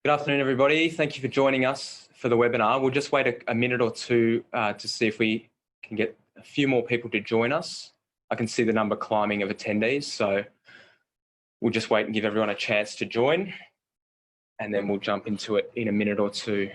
Good afternoon, everybody. Thank you for joining us for the webinar. We'll just wait a minute or two to see if we can get a few more people to join us. I can see the number climbing of attendees, so we'll just wait and give everyone a chance to join, and then we'll jump into it in a minute or two.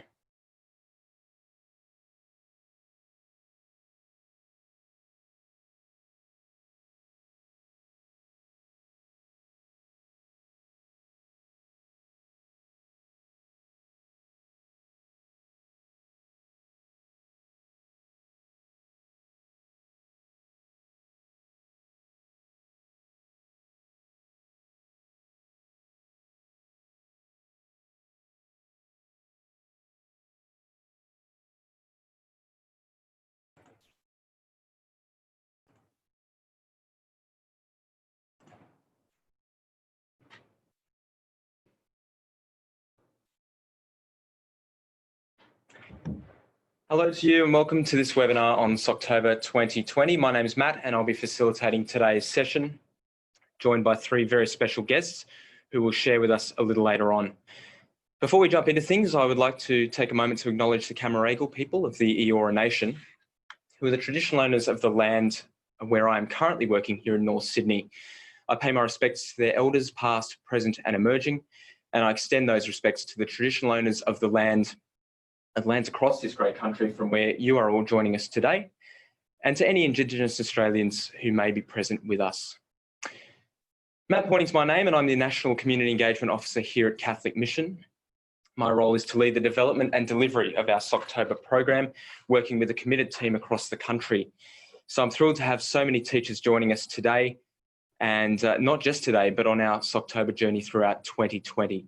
Hello to you and welcome to this webinar on Socktober 2020. My name is Matt and I'll be facilitating today's session, joined by three very special guests who will share with us a little later on. Before we jump into things, I would like to take a moment to acknowledge the Camaragal people of the Eora Nation, who are the traditional owners of the land where I am currently working here in North Sydney. I pay my respects to their elders, past, present and emerging, and I extend those respects to the traditional owners of the lands across this great country from where you are all joining us today, and to any Indigenous Australians who may be present with us. Matt Poynting is my name and I'm the National Community Engagement Officer here at Catholic Mission. My role is to lead the development and delivery of our Socktober program, working with a committed team across the country. So I'm thrilled to have so many teachers joining us today, and not just today, but on our Socktober journey throughout 2020.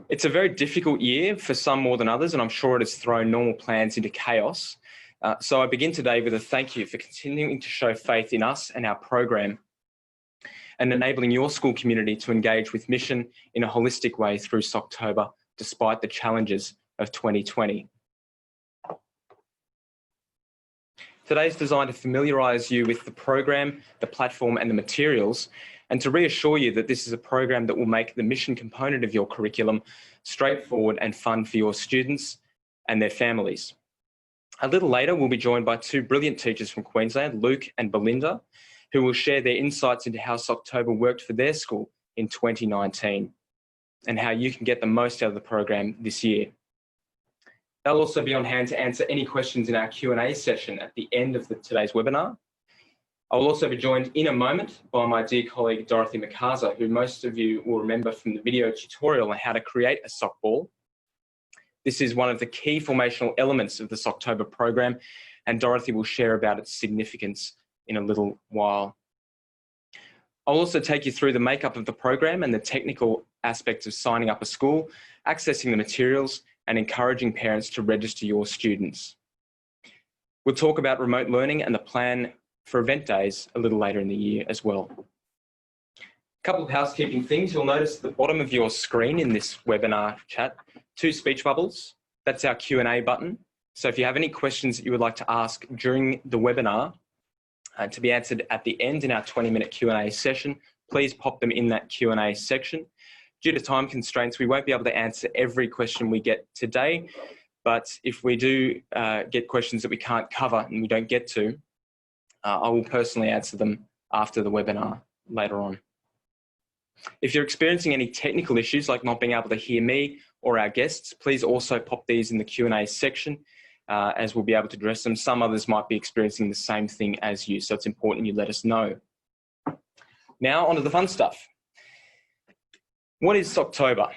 It's a very difficult year for some more than others, and I'm sure it has thrown normal plans into chaos. So I begin today with a thank you for continuing to show faith in us and our program, and enabling your school community to engage with mission in a holistic way through Socktober, despite the challenges of 2020. Today is designed to familiarise you with the program, the platform and the materials, and to reassure you that this is a program that will make the mission component of your curriculum straightforward and fun for your students and their families. A little later, we'll be joined by two brilliant teachers from Queensland, Luke and Belinda, who will share their insights into how Socktober worked for their school in 2019 and how you can get the most out of the program this year. They'll also be on hand to answer any questions in our Q&A session at the end of today's webinar. I will also be joined in a moment by my dear colleague, Dorothy Makasa, who most of you will remember from the video tutorial on how to create a sock ball. This is one of the key formational elements of the Socktober program, and Dorothy will share about its significance in a little while. I'll also take you through the makeup of the program and the technical aspects of signing up a school, accessing the materials, and encouraging parents to register your students. We'll talk about remote learning and the plan for event days a little later in the year as well. A couple of housekeeping things. You'll notice at the bottom of your screen in this webinar chat, two speech bubbles. That's our Q&A button. So if you have any questions that you would like to ask during the webinar to be answered at the end in our 20-minute Q&A session, please pop them in that Q&A section. Due to time constraints, we won't be able to answer every question we get today, but if we do get questions that we can't cover and we don't get to, I will personally answer them after the webinar later on. If you're experiencing any technical issues like not being able to hear me or our guests, please also pop these in the Q&A section as we'll be able to address them. Some others might be experiencing the same thing as you, so it's important you let us know. Now onto the fun stuff. What is Socktober?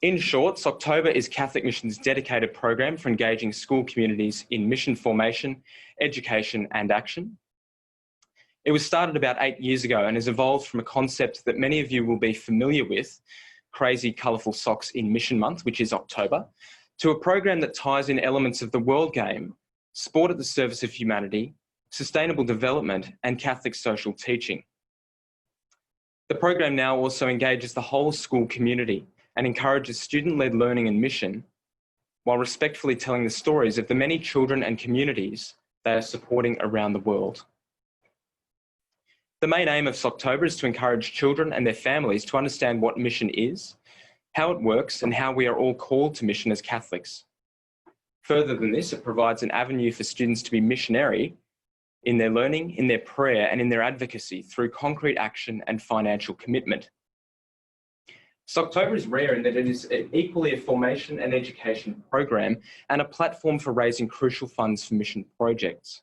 In short, Socktober is Catholic Mission's dedicated program for engaging school communities in mission formation, education and action. It was started about 8 years ago and has evolved from a concept that many of you will be familiar with, Crazy Colourful Socks in Mission Month, which is October, to a program that ties in elements of the world game, sport at the service of humanity, sustainable development and Catholic social teaching. The program now also engages the whole school community and encourages student-led learning and mission, while respectfully telling the stories of the many children and communities they are supporting around the world. The main aim of Socktober is to encourage children and their families to understand what mission is, how it works, and how we are all called to mission as Catholics. Further than this, it provides an avenue for students to be missionary in their learning, in their prayer, and in their advocacy through concrete action and financial commitment. Socktober is rare in that it is equally a formation and education program and a platform for raising crucial funds for mission projects.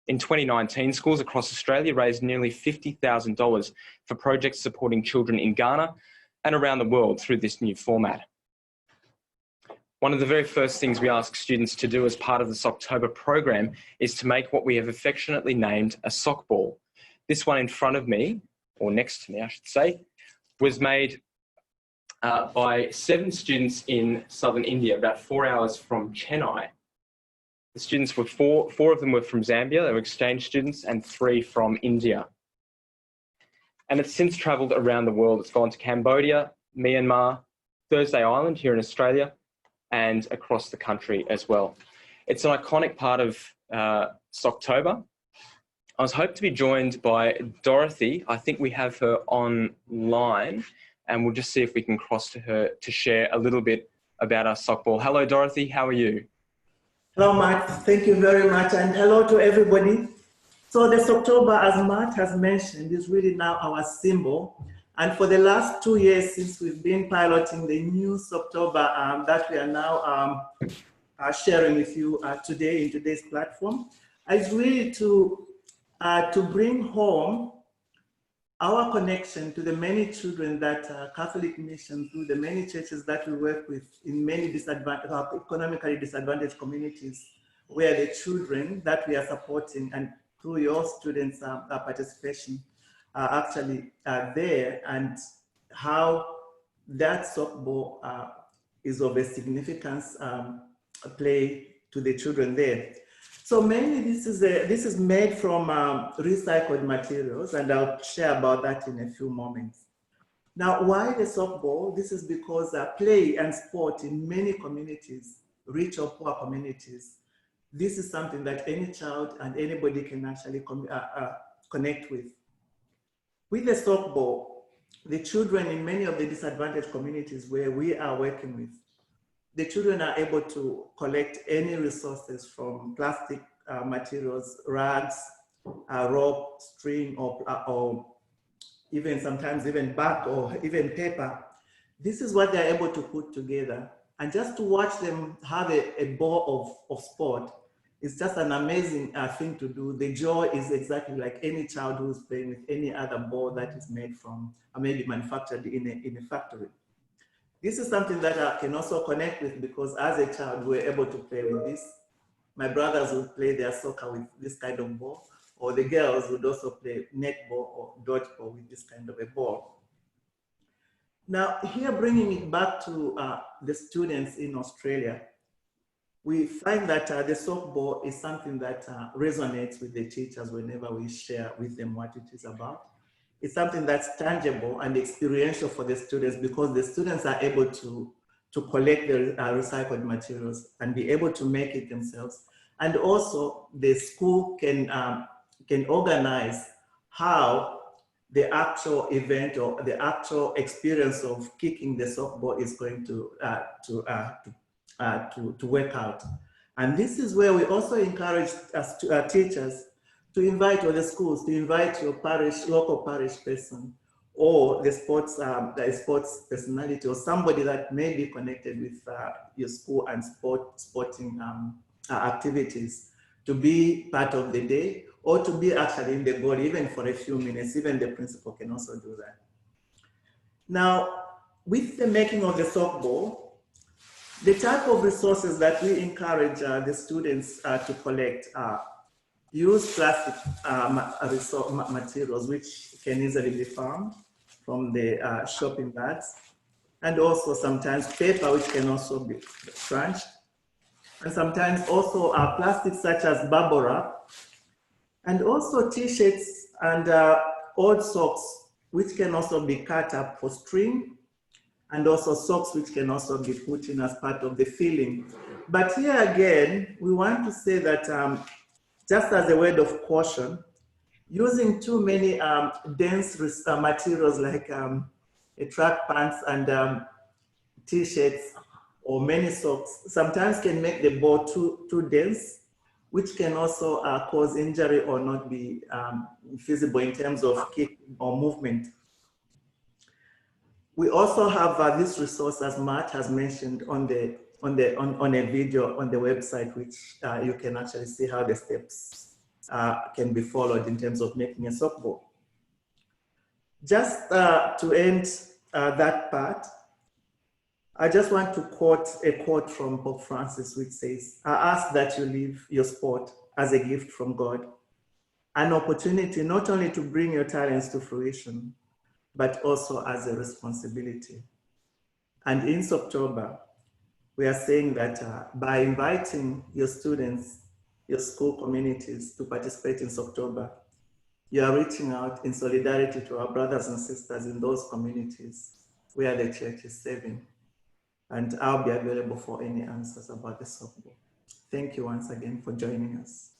In 2019, schools across Australia raised nearly $50,000 for projects supporting children in Ghana and around the world through this new format. One of the very first things we ask students to do as part of the Socktober program is to make what we have affectionately named a sock ball. This one in front of me, or next to me I should say, was made by 7 students in southern India, about 4 hours from Chennai. The students were four of them were from Zambia, they were exchange students, and 3 from India. And it's since travelled around the world. It's gone to Cambodia, Myanmar, Thursday Island here in Australia, and across the country as well. It's an iconic part of Socktober. I was hoped to be joined by Dorothy. I think we have her online, and we'll just see if we can cross to her to share a little bit about our sock ball. Hello, Dorothy, how are you? Hello, Matt. Thank you very much, and hello to everybody. So the Socktober, as Matt has mentioned, is really now our symbol. And for the last 2 years since we've been piloting the new Socktober that we are now sharing with you today in today's platform, is really to bring home our connection to the many children that Catholic Mission, through the many churches that we work with in many economically disadvantaged communities, where the children that we are supporting and through your students' participation are actually there, and how that sock ball is of a significance play to the children there. So mainly this is made from recycled materials, and I'll share about that in a few moments. Now, why the sock ball? This is because play and sport in many communities, rich or poor communities, this is something that any child and anybody can actually connect with. With the sock ball, the children in many of the disadvantaged communities where we are working with, the children are able to collect any resources from plastic materials, rags, rope, string, or even sometimes even bark or even paper. This is what they're able to put together. And just to watch them have a ball of sport is just an amazing thing to do. The joy is exactly like any child who's playing with any other ball that is made from, or maybe manufactured in a factory. This is something that I can also connect with, because as a child, we were able to play with this. My brothers would play their soccer with this kind of ball, or the girls would also play netball or dodgeball with this kind of a ball. Now, here bringing it back to the students in Australia, we find that the sock ball is something that resonates with the teachers whenever we share with them what it is about. It's something that's tangible and experiential for the students, because the students are able to collect the recycled materials and be able to make it themselves. And also the school can organize how the actual event or the actual experience of kicking the sock ball is going to work out. And this is where we also encourage teachers to invite, or the schools to invite your local parish person, or the sports personality, or somebody that may be connected with your school and sporting activities, to be part of the day, or to be actually in the board even for a few minutes. Even the principal can also do that. Now, with the making of the sock ball, the type of resources that we encourage the students to collect are: use plastic materials, which can easily be found from the shopping bags, and also sometimes paper, which can also be crunched, and sometimes also plastics such as bubble wrap, and also t-shirts and old socks, which can also be cut up for string, and also socks which can also be put in as part of the filling. But here again, we want to say that just as a word of caution, using too many dense materials like a track pants and t-shirts, or many socks sometimes can make the ball too dense, which can also cause injury or not be feasible in terms of kick or movement. We also have this resource, as Matt has mentioned, on a video on the website, which you can actually see how the steps can be followed in terms of making a sock ball. Just to end that part, I just want to quote a quote from Pope Francis, which says, "I ask that you live your sport as a gift from God, an opportunity not only to bring your talents to fruition, but also as a responsibility." And in Socktober, we are saying that by inviting your students, your school communities to participate in Socktober, you are reaching out in solidarity to our brothers and sisters in those communities where the church is serving. And I'll be available for any answers about the softball. Thank you once again for joining us.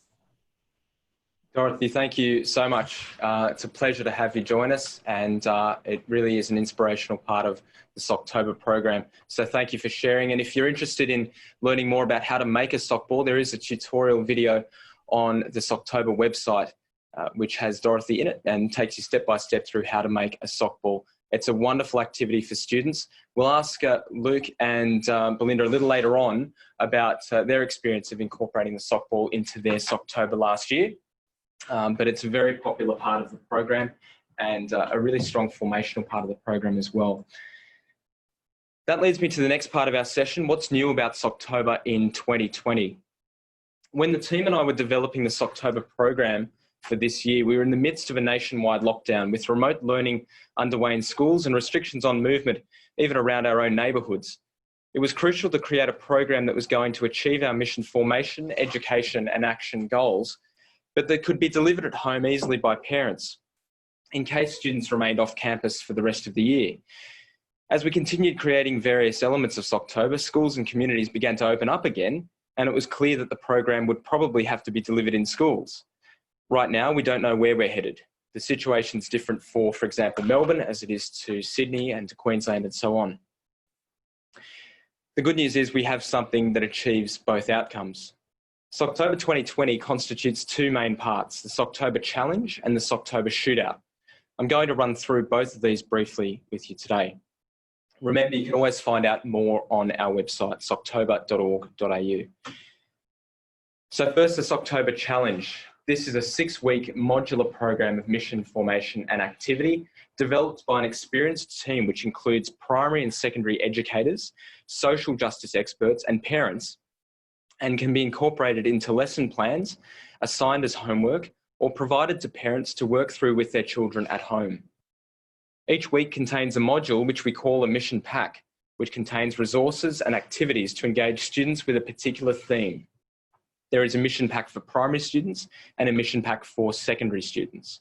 Dorothy, thank you so much. It's a pleasure to have you join us, and it really is an inspirational part of the Socktober program. So thank you for sharing. And if you're interested in learning more about how to make a sock ball, there is a tutorial video on the Socktober website, which has Dorothy in it and takes you step by step through how to make a sock ball. It's a wonderful activity for students. We'll ask Luke and Belinda a little later on about their experience of incorporating the sock ball into their Socktober last year. But it's a very popular part of the program and a really strong formational part of the program as well. That leads me to the next part of our session, what's new about Socktober in 2020. When the team and I were developing the Socktober program for this year, we were in the midst of a nationwide lockdown with remote learning underway in schools and restrictions on movement, even around our own neighbourhoods. It was crucial to create a program that was going to achieve our mission formation, education and action goals, but that could be delivered at home easily by parents in case students remained off campus for the rest of the year. As we continued creating various elements of Socktober, schools and communities began to open up again, and it was clear that the program would probably have to be delivered in schools. Right now, we don't know where we're headed. The situation's different for example, Melbourne, as it is to Sydney and to Queensland and so on. The good news is we have something that achieves both outcomes. Socktober 2020 constitutes two main parts, the Socktober Challenge and the Socktober Shootout. I'm going to run through both of these briefly with you today. Remember, you can always find out more on our website, socktober.org.au. So first, the Socktober Challenge. This is a 6-week modular program of mission formation and activity developed by an experienced team which includes primary and secondary educators, social justice experts and parents, and can be incorporated into lesson plans, assigned as homework, or provided to parents to work through with their children at home. Each week contains a module which we call a mission pack, which contains resources and activities to engage students with a particular theme. There is a mission pack for primary students and a mission pack for secondary students.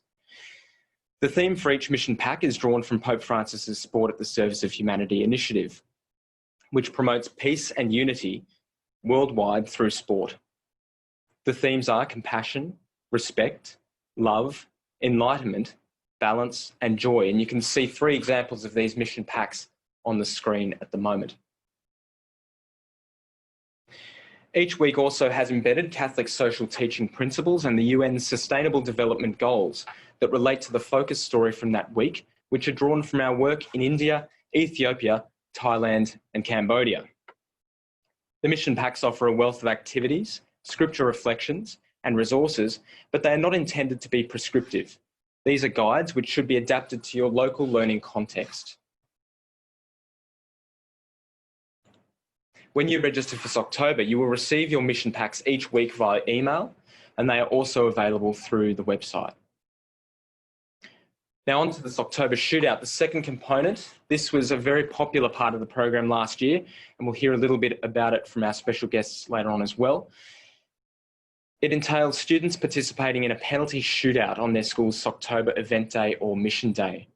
The theme for each mission pack is drawn from Pope Francis's Sport at the Service of Humanity initiative, which promotes peace and unity worldwide through sport. The themes are compassion, respect, love, enlightenment, balance and joy. And you can see 3 examples of these mission packs on the screen at the moment. Each week also has embedded Catholic social teaching principles and the UN's Sustainable Development Goals that relate to the focus story from that week, which are drawn from our work in India, Ethiopia, Thailand and Cambodia. The mission packs offer a wealth of activities, scripture reflections and resources, but they are not intended to be prescriptive. These are guides which should be adapted to your local learning context. When you register for Socktober, you will receive your mission packs each week via email, and they are also available through the website. Now on to the Socktober Shootout, the second component. This was a very popular part of the program last year, and we'll hear a little bit about it from our special guests later on as well. It entails students participating in a penalty shootout on their school's Socktober event day or mission day.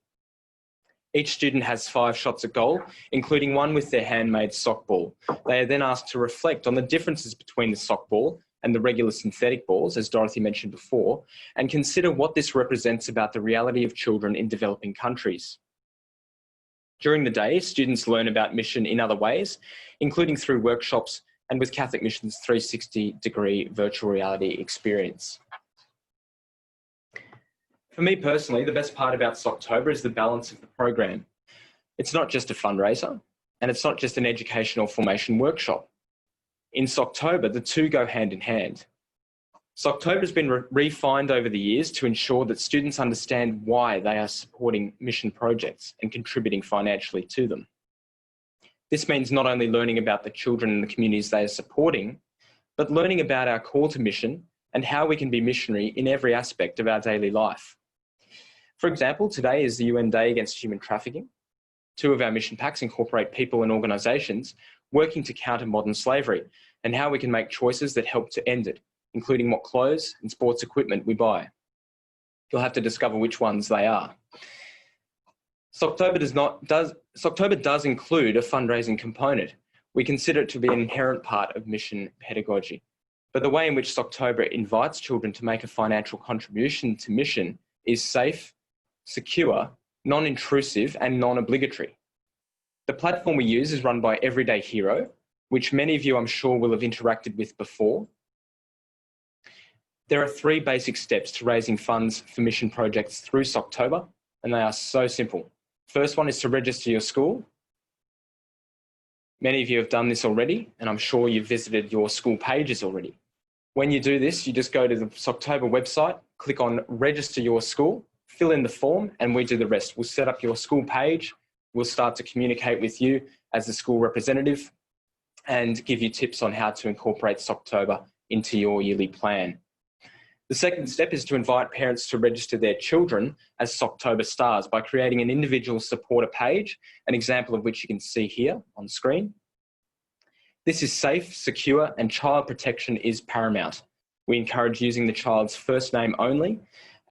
Each student has 5 shots at goal, including one with their handmade sock ball. They are then asked to reflect on the differences between the sock ball and the regular synthetic balls, as Dorothy mentioned before, and consider what this represents about the reality of children in developing countries. During the day, students learn about mission in other ways, including through workshops and with Catholic Mission's 360-degree virtual reality experience. For me personally, the best part about Socktober is the balance of the program. It's not just a fundraiser, and it's not just an educational formation workshop. In Socktober, the two go hand in hand. Socktober has been refined over the years to ensure that students understand why they are supporting mission projects and contributing financially to them. This means not only learning about the children and the communities they are supporting, but learning about our call to mission and how we can be missionary in every aspect of our daily life. For example, today is the UN Day Against Human Trafficking. Two of our mission packs incorporate people and organisations working to counter modern slavery and how we can make choices that help to end it, including what clothes and sports equipment we buy. You'll have to discover which ones they are. Socktober does include a fundraising component. We consider it to be an inherent part of mission pedagogy. But the way in which Socktober invites children to make a financial contribution to mission is safe, secure, non-intrusive and non-obligatory. The platform we use is run by Everyday Hero, which many of you I'm sure will have interacted with before. There are 3 basic steps to raising funds for mission projects through Socktober, and they are so simple. First one is to register your school. Many of you have done this already, and I'm sure you've visited your school pages already. When you do this, you just go to the Socktober website, click on Register Your School, fill in the form, and we do the rest. We'll set up your school page. We'll start to communicate with you as the school representative and give you tips on how to incorporate Socktober into your yearly plan. The second step is to invite parents to register their children as Socktober stars by creating an individual supporter page, an example of which you can see here on screen. This is safe, secure, and child protection is paramount. We encourage using the child's first name only,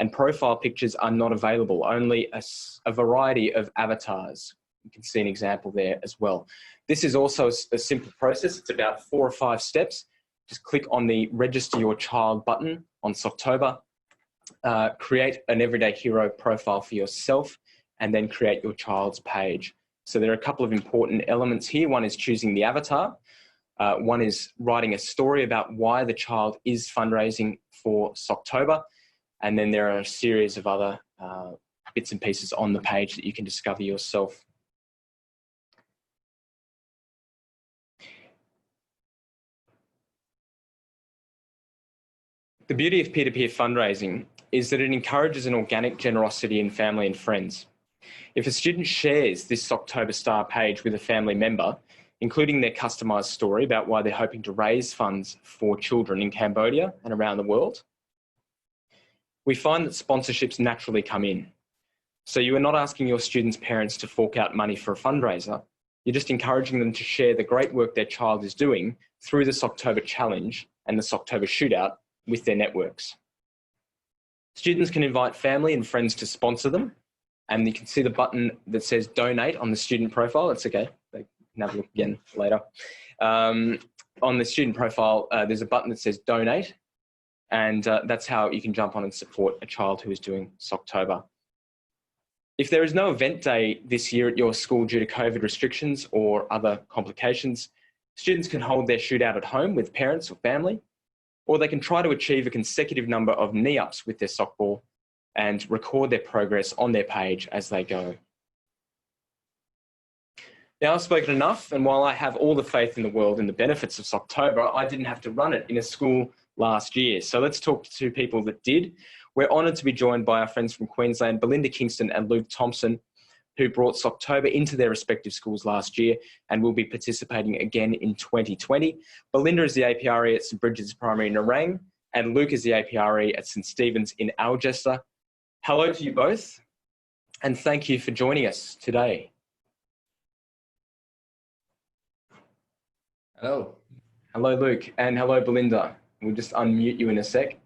and profile pictures are not available, only a variety of avatars. You can see an example there as well. This is also a simple process. It's about 4 or 5 steps. Just click on the Register Your Child button on Socktober, create an Everyday Hero profile for yourself, and then create your child's page. So there are a couple of important elements here. One is choosing the avatar. One is writing a story about why the child is fundraising for Socktober. And then there are a series of other bits and pieces on the page that you can discover yourself. The beauty of peer-to-peer fundraising is that it encourages an organic generosity in family and friends. If a student shares this Socktober Star page with a family member, including their customised story about why they're hoping to raise funds for children in Cambodia and around the world, we find that sponsorships naturally come in. So you are not asking your students' parents to fork out money for a fundraiser. You're just encouraging them to share the great work their child is doing through the Socktober Challenge and the Socktober Shootout with their networks. Students can invite family and friends to sponsor them, and you can see the button that says donate on the student profile. It's okay, they can have a look again later. On the student profile, there's a button that says donate, and that's how you can jump on and support a child who is doing Socktober. If there is no event day this year at your school due to COVID restrictions or other complications, students can hold their shootout at home with parents or family, or they can try to achieve a consecutive number of knee-ups with their sockball and record their progress on their page as they go. Now, I've spoken enough, and while I have all the faith in the world in the benefits of Socktober, I didn't have to run it in a school last year. So let's talk to 2 people that did. We're honoured to be joined by our friends from Queensland, Belinda Kingston and Luke Thomsen, who brought Socktober into their respective schools last year and will be participating again in 2020. Belinda is the APRE at St Bridget's Primary in Nerang, and Luke is the APRE at St Stephen's in Algester. Hello to you both, and thank you for joining us today. Hello. Hello, Luke, and hello, Belinda. We'll just unmute you in a sec.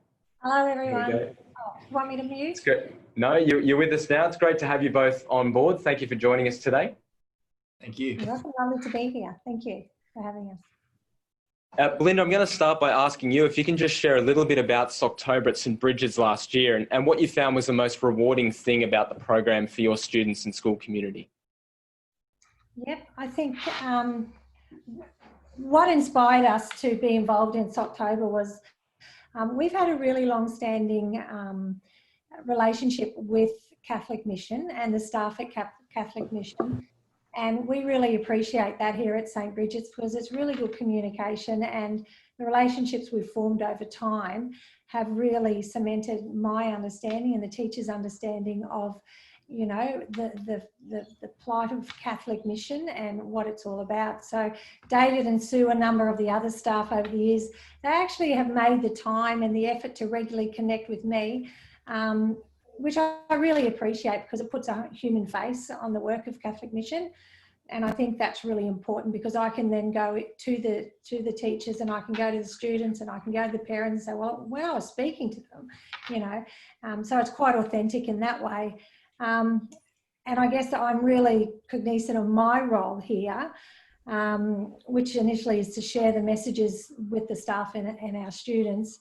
Hello, everyone. There you go. Oh, you want me to mute? It's good. No, you're with us now. It's great to have you both on board. Thank you for joining us today. Thank you. You're welcome. Lovely to be here. Thank you for having us. Belinda, I'm going to start by asking you if you can just share a little bit about Socktober at St Bridget's last year and what you found was the most rewarding thing about the program for your students and school community. Yep, I think what inspired us to be involved in Socktober was we've had a really long-standing relationship with Catholic Mission and the staff at Catholic Mission. And we really appreciate that here at St. Bridget's because it's really good communication, and the relationships we've formed over time have really cemented my understanding and the teachers' understanding of, you know, the plight of Catholic Mission and what it's all about. So David and Sue, a number of the other staff over the years, they actually have made the time and the effort to regularly connect with me, which I really appreciate because it puts a human face on the work of Catholic Mission. And I think that's really important because I can then go to the teachers, and I can go to the students, and I can go to the parents and say, well, when I was speaking to them, you know, so it's quite authentic in that way. And I guess that I'm really cognizant of my role here, which initially is to share the messages with the staff and our students.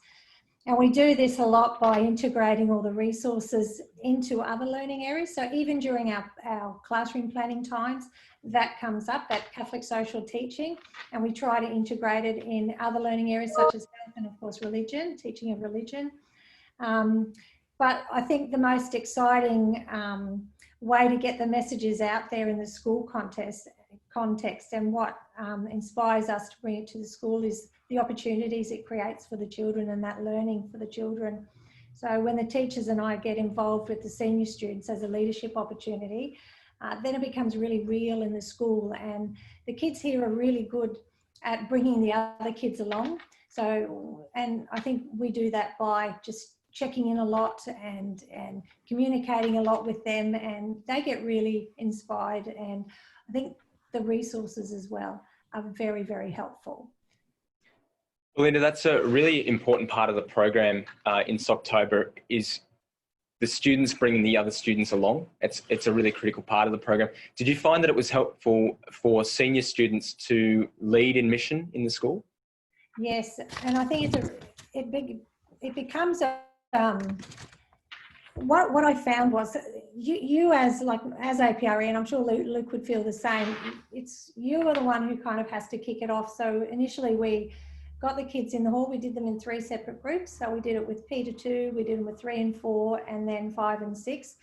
And we do this a lot by integrating all the resources into other learning areas. So even during our classroom planning times, that comes up, that Catholic social teaching, and we try to integrate it in other learning areas such as health and of course religion, teaching of religion. But I think the most exciting way to get the messages out there in the school context and what inspires us to bring it to the school is the opportunities it creates for the children and that learning for the children. So when the teachers and I get involved with the senior students as a leadership opportunity, then it becomes really real in the school, and the kids here are really good at bringing the other kids along. So, and I think we do that by just checking in a lot and communicating a lot with them, and they get really inspired, and I think the resources as well are very, very helpful. Belinda, that's a really important part of the program in Socktober is the students bringing the other students along. It's a really critical part of the program. Did you find that it was helpful for senior students to lead in mission in the school? Yes, and I think it becomes a what I found was you as APRE, and I'm sure Luke would feel the same, it's you are the one who kind of has to kick it off. So initially we got the kids in the hall. We did them in 3 separate groups. So we did it with P to 2, we did them with 3 and 4, and then 5 and 6.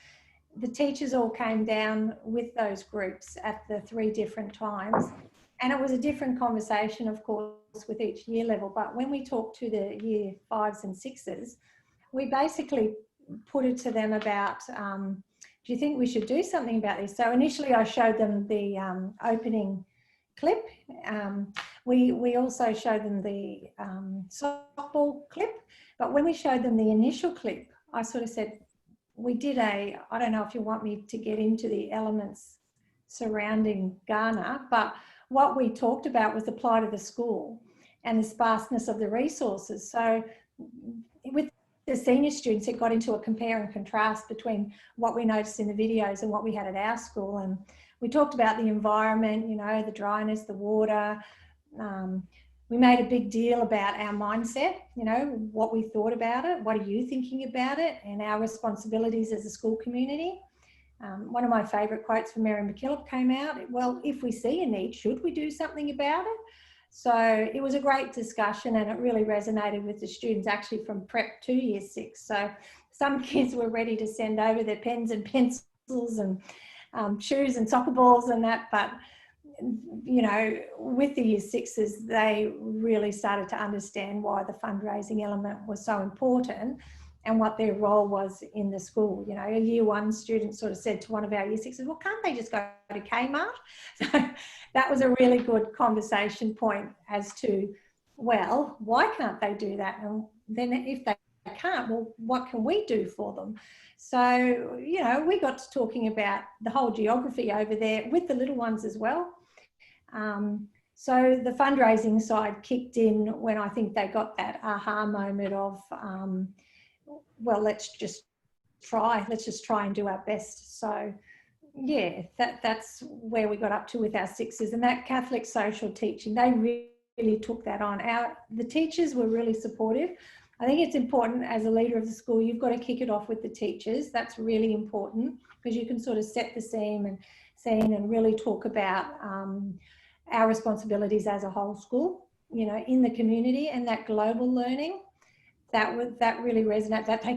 The teachers all came down with those groups at the 3 different times. And it was a different conversation, of course, with each year level. But when we talked to the year 5s and 6s, we basically put it to them about, do you think we should do something about this? So initially I showed them the opening clip. We also showed them the softball clip. But when we showed them the initial clip, I sort of said, we did I don't know if you want me to get into the elements surrounding Ghana, but what we talked about was the plight of the school and the sparseness of the resources. So with the senior students, it got into a compare and contrast between what we noticed in the videos and what we had at our school. And we talked about the environment, you know, the dryness, the water. We made a big deal about our mindset, you know, what we thought about it, what are you thinking about it, and our responsibilities as a school community. One of my favourite quotes from Mary McKillop came out, well, if we see a need, should we do something about it? So it was a great discussion, and it really resonated with the students actually from prep to year 6. So some kids were ready to send over their pens and pencils and shoes and soccer balls and that, but you know, with the year 6s, they really started to understand why the fundraising element was so important and what their role was in the school. You know, a year 1 student sort of said to one of our year 6s, well, can't they just go to Kmart? So that was a really good conversation point as to, well, why can't they do that? And then if they can't, well, what can we do for them? So, you know, we got to talking about the whole geography over there with the little ones as well. So the fundraising side kicked in when I think they got that aha moment of, well, let's just try and do our best. So yeah, that's where we got up to with our 6s, and that Catholic social teaching, they really took that on. The teachers were really supportive. I think it's important as a leader of the school, you've got to kick it off with the teachers. That's really important because you can sort of set the scene and scene and really talk about our responsibilities as a whole school, you know, in the community, and that global learning. That really resonated, that they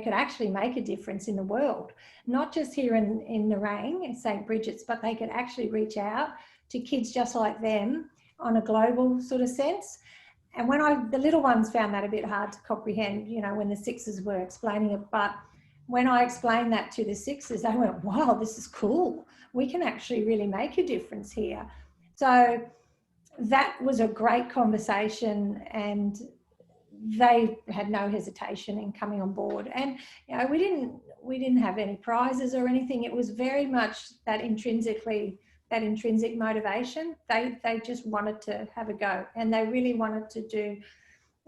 could actually make a difference in the world, not just here in Nerang and St. Bridget's, but they could actually reach out to kids just like them on a global sort of sense. And when the little ones found that a bit hard to comprehend, you know, when the sixes were explaining it, but when I explained that to the sixes, they went, wow, this is cool. We can actually really make a difference here. So that was a great conversation, and they had no hesitation in coming on board. And you know, we didn't have any prizes or anything. It was very much that intrinsic motivation. They just wanted to have a go, and they really wanted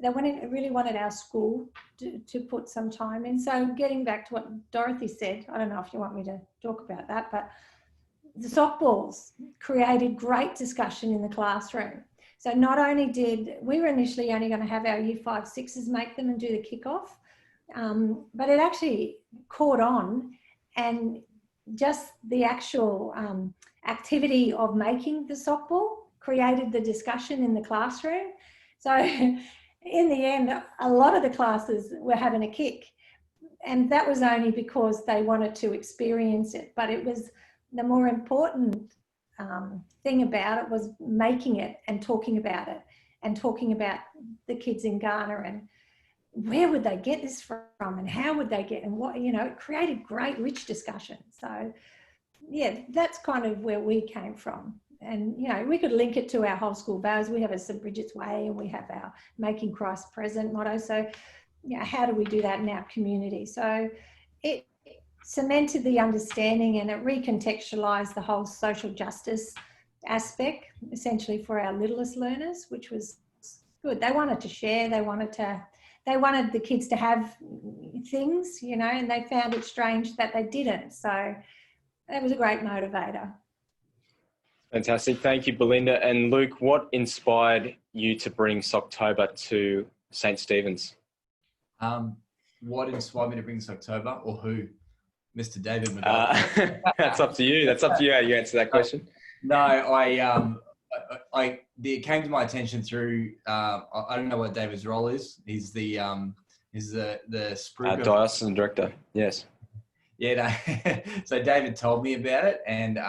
really wanted our school to put some time in. So getting back to what Dorothy said, I don't know if you want me to talk about that, but the softballs created great discussion in the classroom. So not only we were initially only going to have our year 5, 6s make them and do the kickoff, but it actually caught on, and just the actual activity of making the softball created the discussion in the classroom. So in the end, a lot of the classes were having a kick, and that was only because they wanted to experience it. But it was the more important thing about it was making it and talking about it, and talking about the kids in Ghana and where would they get this from and how would they get, and what, you know, it created great rich discussion. So yeah, that's kind of where we came from. And you know, we could link it to our whole school values. We have a St. Bridget's Way, and we have our Making Christ Present motto. So you know, how do we do that in our community? So it cemented the understanding, and it recontextualized the whole social justice aspect, essentially for our littlest learners, which was good. They wanted to share, they wanted the kids to have things, you know, and they found it strange that they didn't. So that was a great motivator. Fantastic. Thank you, Belinda. And Luke, what inspired you to bring Socktober to St. Stephen's? What inspired me to bring Socktober, or who? Mr. David McGuire. That's up to you. That's up to you how you answer that question. No, it came to my attention through, I don't know what David's role is. He's the Spruga. Diocesan director, yes. Yeah, no. So David told me about it, and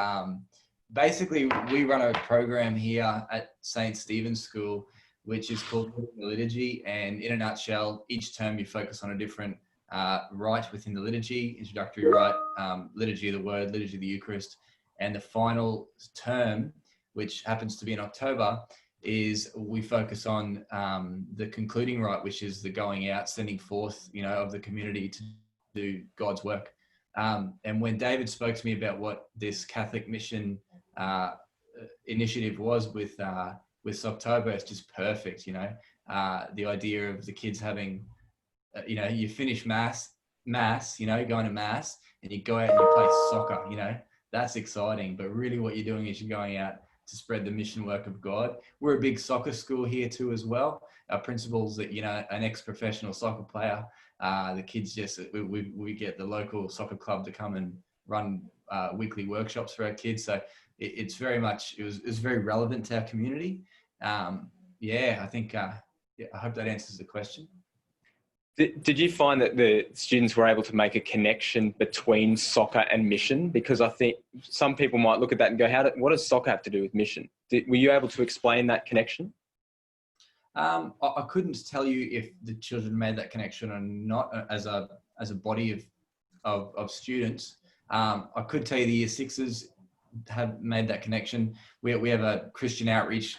basically we run a program here at St. Stephen's School, which is called the Liturgy, and in a nutshell, each term you focus on a different rite within the liturgy: introductory rite, liturgy of the Word, liturgy of the Eucharist, and the final term, which happens to be in October, is we focus on the concluding rite, which is the going out, sending forth, you know, of the community to do God's work. And when David spoke to me about what this Catholic mission initiative was with Socktober, it's just perfect, you know. The idea of the kids having, you know, you finish mass, you know, going to mass, and you go out and you play soccer, you know, that's exciting. But really what you're doing is you're going out to spread the mission work of God. We're a big soccer school here too as well. Our principal's, you know, an ex-professional soccer player. The kids just, we get the local soccer club to come and run weekly workshops for our kids. So it's very much, it was very relevant to our community. Yeah, I think, I hope that answers the question. Did you find that the students were able to make a connection between soccer and mission? Because I think some people might look at that and go, what does soccer have to do with mission? Were you able to explain that connection? I couldn't tell you if the children made that connection or not as a body of students. I could tell you the year sixes have made that connection. We have a Christian outreach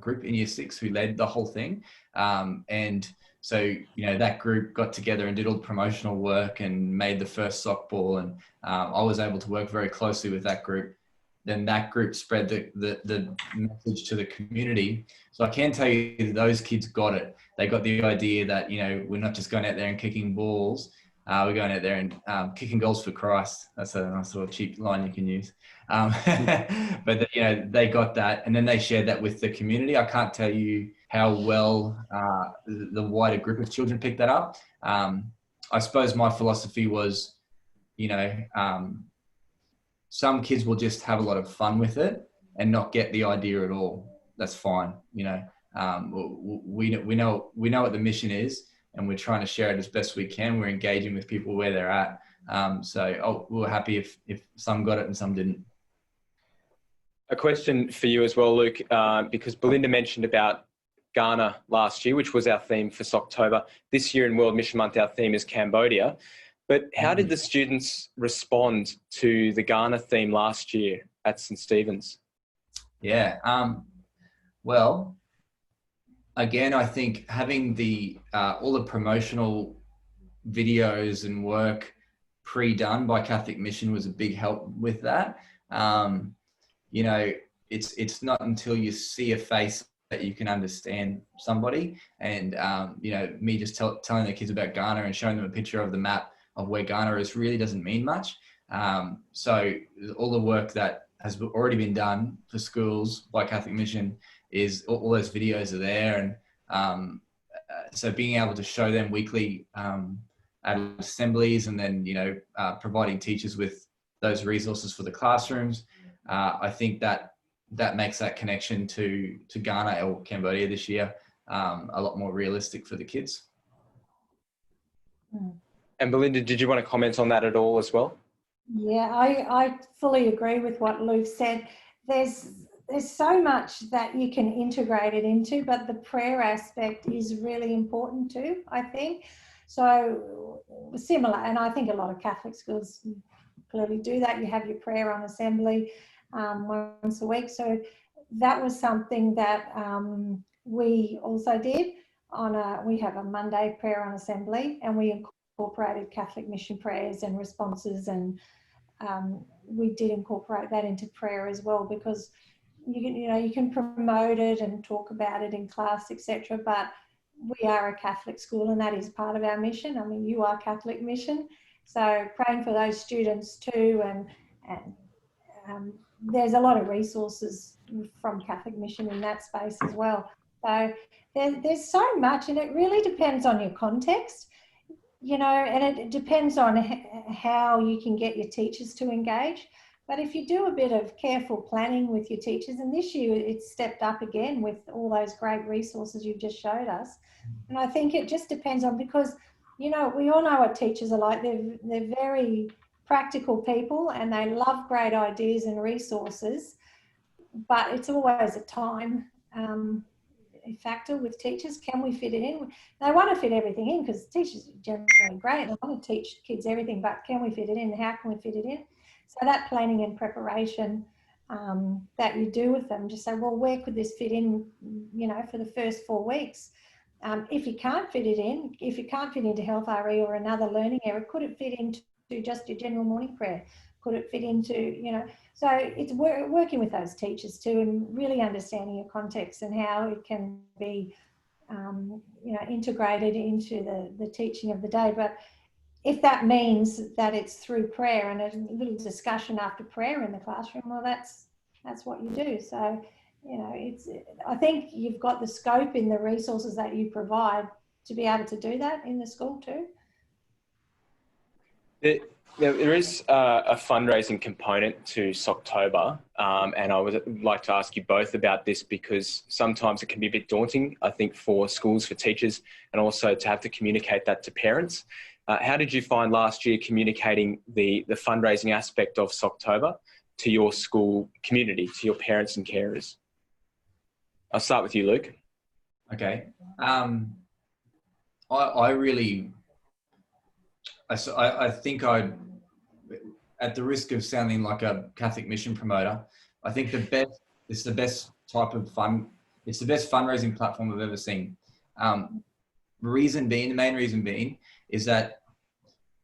group in year 6 who led the whole thing. And so, you know, that group got together and did all the promotional work and made the first softball. And I was able to work very closely with that group. Then that group spread the message to the community. So I can tell you that those kids got it. They got the idea that, you know, we're not just going out there and kicking balls. We're going out there and kicking goals for Christ. That's a nice little cheap line you can use. But, you know, they got that, and then they shared that with the community. I can't tell you how well the wider group of children picked that up. I suppose my philosophy was, you know, some kids will just have a lot of fun with it and not get the idea at all. That's fine. You know, we know what the mission is, and we're trying to share it as best we can. We're engaging with people where they're at. We're happy if some got it and some didn't. A question for you as well, Luke, because Belinda mentioned about Ghana last year, which was our theme for Socktober. This year in World Mission Month, our theme is Cambodia. But how did the students respond to the Ghana theme last year at St. Stephen's? Yeah, well, again, I think having all the promotional videos and work pre-done by Catholic Mission was a big help with that. You know, it's not until you see a face that you can understand somebody. And, you know, me just telling the kids about Ghana and showing them a picture of the map of where Ghana is really doesn't mean much. So all the work that has already been done for schools by Catholic Mission is all those videos are there. And so being able to show them weekly at assemblies, and then, you know, providing teachers with those resources for the classrooms, I think that makes that connection to Ghana or Cambodia this year a lot more realistic for the kids. And Belinda, did you want to comment on that at all as well? Yeah, I fully agree with what Luke said. There's so much that you can integrate it into, but the prayer aspect is really important too, I think. So similar, and I think a lot of Catholic schools clearly do that. You have your prayer on assembly once a week. So that was something that we also did we have a Monday prayer on assembly, and we incorporated Catholic Mission prayers and responses, and we did incorporate that into prayer as well, because you can promote it and talk about it in class, etc. But we are a Catholic school, and that is part of our mission. I mean, you are Catholic Mission, so praying for those students too, and there's a lot of resources from Catholic Mission in that space as well. So there's so much, and it really depends on your context, you know, and it depends on how you can get your teachers to engage. But if you do a bit of careful planning with your teachers, and this year it's stepped up again with all those great resources you've just showed us. And I think it just depends on, because, you know, we all know what teachers are like. They're very practical people, and they love great ideas and resources, but it's always a time factor with teachers. Can we fit it in? They want to fit everything in, because teachers are generally great. They want to teach kids everything, but can we fit it in? How can we fit it in? So that planning and preparation that you do with them, just say, well, where could this fit in, you know, for the first 4 weeks? If you can't fit it in, if you can't fit into health RE or another learning area, could it fit into just your general morning prayer? Could it fit into, you know, so it's working with those teachers too, and really understanding your context and how it can be, you know, integrated into the teaching of the day. But if that means that it's through prayer and a little discussion after prayer in the classroom, well, that's what you do. So, you know, I think you've got the scope in the resources that you provide to be able to do that in the school too. There is a fundraising component to Socktober, and I would like to ask you both about this, because sometimes it can be a bit daunting, I think, for schools, for teachers, and also to have to communicate that to parents. How did you find last year communicating the fundraising aspect of Socktober to your school community, to your parents and carers? I'll start with you, Luke. Okay. I think at the risk of sounding like a Catholic Mission promoter, I think it's the best type of it's the best fundraising platform I've ever seen. The main reason being is that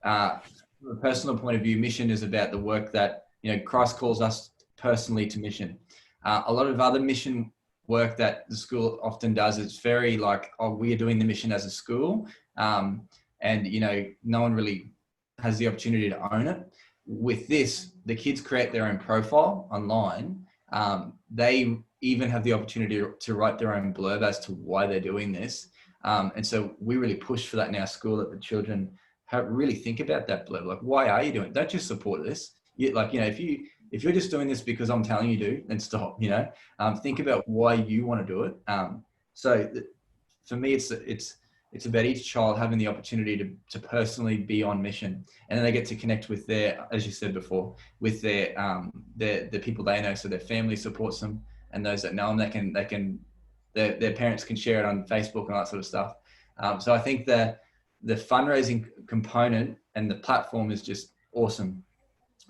from a personal point of view, mission is about the work that, you know, Christ calls us personally to mission. A lot of other mission work that the school often does, it's very like, oh, we are doing the mission as a school. And, you know, no one really has the opportunity to own it. With this, the kids create their own profile online. They even have the opportunity to write their own blurb as to why they're doing this. And so we really push for that in our school, that the children really think about that blurb. Like, why are you doing it? Don't just support this. If you if you're just doing this because I'm telling you to, then stop, you know. Think about why you want to do it. For me, it's about each child having the opportunity to personally be on mission, and then they get to connect with their, as you said before, with their the people they know, so their family supports them, and those that know them, their parents can share it on Facebook and all that sort of stuff. So I think the fundraising component and the platform is just awesome.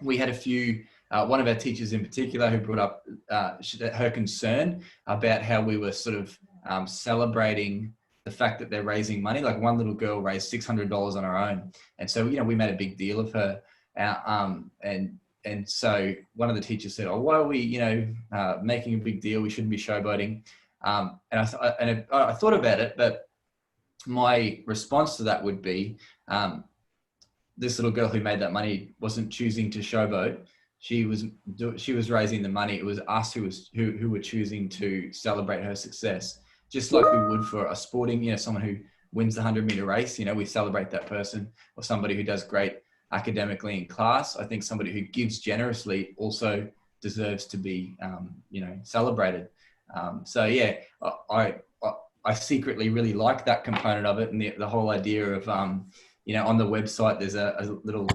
We had a few, one of our teachers in particular who brought up her concern about how we were sort of celebrating the fact that they're raising money. Like one little girl raised $600 on her own. And so, you know, we made a big deal of her. And so one of the teachers said, oh, why are we, you know, making a big deal? We shouldn't be showboating. And I thought about it, but my response to that would be, this little girl who made that money wasn't choosing to showboat. She was raising the money. It was us who were choosing to celebrate her success, just like we would for a sporting, you know, someone who wins the 100-meter race. You know, we celebrate that person, or somebody who does great academically in class. I think somebody who gives generously also deserves to be, you know, celebrated. So yeah, I secretly really like that component of it, and the whole idea of, you know, on the website there's a little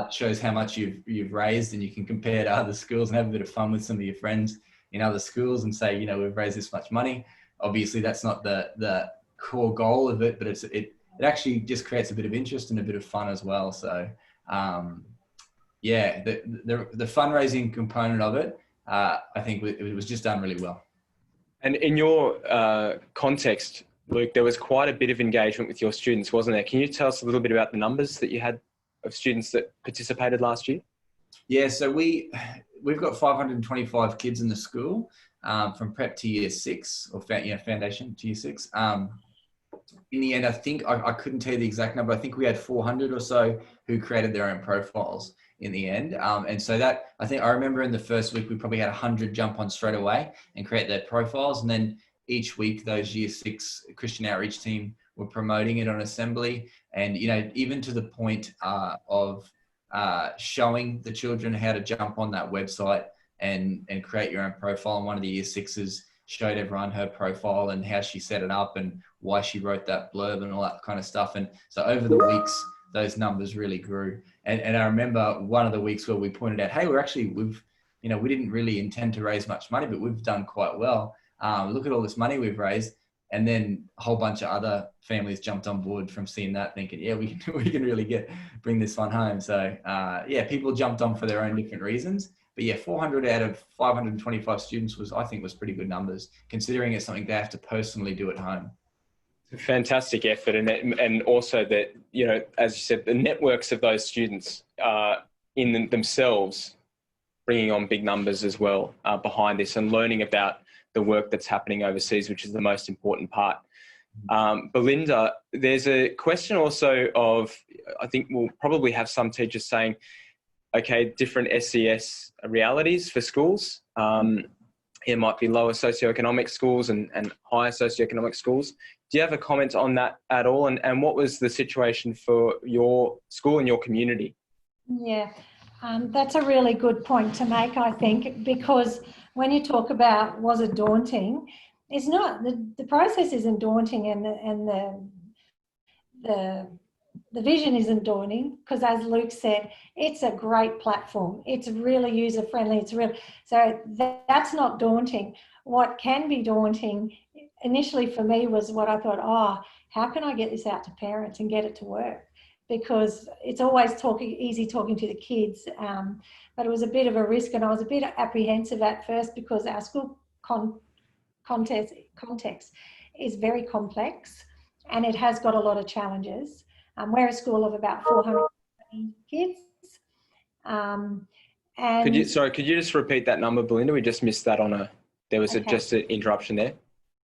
shows how much you've raised, and you can compare to other schools and have a bit of fun with some of your friends in other schools and say, you know, we've raised this much money. Obviously that's not the core goal of it, but it actually just creates a bit of interest and a bit of fun as well. So yeah, the fundraising component of it, I think it was just done really well. And in your context, Luke, there was quite a bit of engagement with your students, wasn't there? Can you tell us a little bit about the numbers that you had of students that participated last year? Yeah, so we've got 525 kids in the school, from prep to year 6, or foundation to year 6. In the end, I think I couldn't tell you the exact number. I think we had 400 or so who created their own profiles in the end. And so that, I think I remember in the first week, we probably had 100 jump on straight away and create their profiles. And then each week, those year 6 Christian outreach team were promoting it on assembly. And, you know, even to the point of showing the children how to jump on that website and create your own profile. And one of the year 6s showed everyone her profile and how she set it up and why she wrote that blurb and all that kind of stuff. And so over the weeks, those numbers really grew. And I remember one of the weeks where we pointed out, hey, we didn't really intend to raise much money, but we've done quite well. Look at all this money we've raised. And then a whole bunch of other families jumped on board from seeing that, thinking, yeah, we can really bring this one home. So yeah, people jumped on for their own different reasons. But yeah, 400 out of 525 students was pretty good numbers, considering it's something they have to personally do at home. Fantastic effort, and also that, you know, as you said, the networks of those students in themselves bringing on big numbers as well behind this, and learning about the work that's happening overseas, which is the most important part. Belinda, there's a question also of, I think we'll probably have some teachers saying, okay, different SES realities for schools. It might be lower socioeconomic schools and higher socioeconomic schools. Do you have a comment on that at all? And what was the situation for your school and your community? Yeah, that's a really good point to make, I think, because when you talk about was it daunting, it's not, the process isn't daunting, and the vision isn't daunting, because as Luke said, it's a great platform. It's really user friendly. So that's not daunting. What can be daunting initially for me was what I thought, how can I get this out to parents and get it to work? Because it's always easy talking to the kids, but it was a bit of a risk, and I was a bit apprehensive at first because our school context is very complex, and it has got a lot of challenges. We're a school of about 420 kids. And could you just repeat that number, Belinda? We just missed that there was just an interruption there.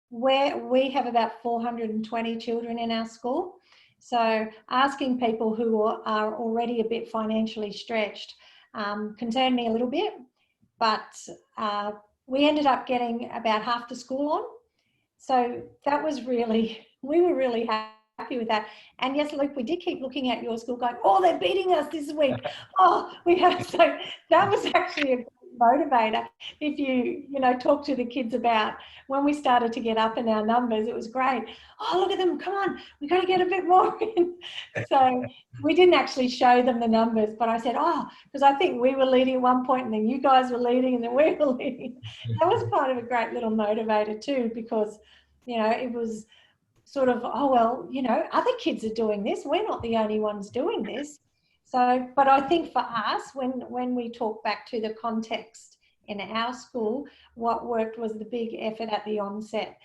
We have about 420 children in our school. So asking people who are already a bit financially stretched concerned me a little bit, but we ended up getting about half the school on. So that was we were really happy with that. And yes, Luke, we did keep looking at your school going, oh, they're beating us this week. Oh, we have. So that was actually a great motivator. If you know, talk to the kids about when we started to get up in our numbers, it was great. Oh, look at them. Come on. We've got to get a bit more in. So we didn't actually show them the numbers, but I said, oh, because I think we were leading at one point and then you guys were leading and then we were leading. That was kind of a great little motivator too, because, you know, it was sort of, oh, well, you know, other kids are doing this. We're not the only ones doing this. So, but I think for us, when we talk back to the context in our school, what worked was the big effort at the onset.